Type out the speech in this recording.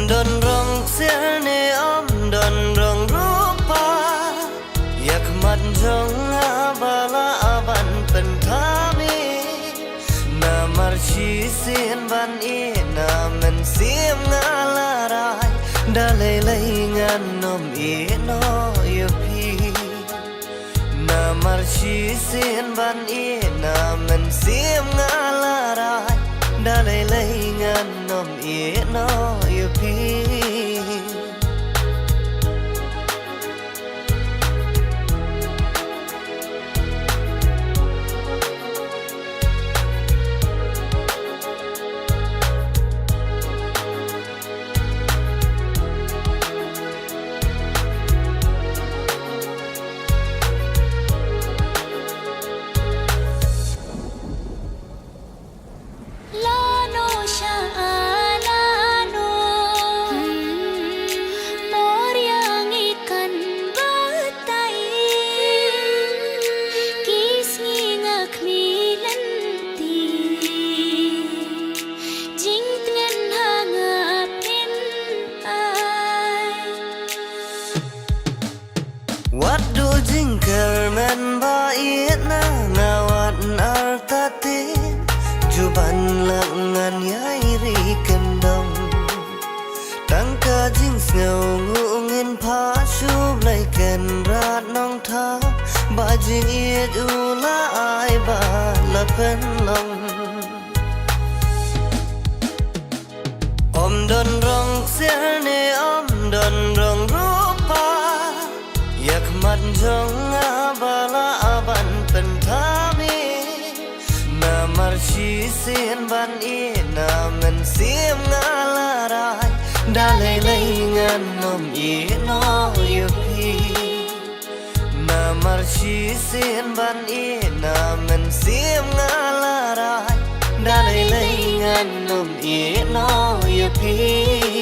Đồn rong xưa này đồn rong rupa yak mặt rong abala ban pentami na marchi sin ban na men sim ngalarai da lei ngan nom no yopi na marchi sin ban na men sim ngalarai da lei ngan nom no yopi Wadu jingkar men bait na ngawat artati juban langan yairi kendong tangka jing ngau ngungin pha shub lai ken rat nong tha ba jing it ula ai ba la pen long om don rong sia ne om don rong rupa yak mặt rong abala ban pentami na marchi sin ban na men sim ngalarai da lei ngan nom no yopi na marchi sin ban na men sim ngalarai da lei ngan nom no yopi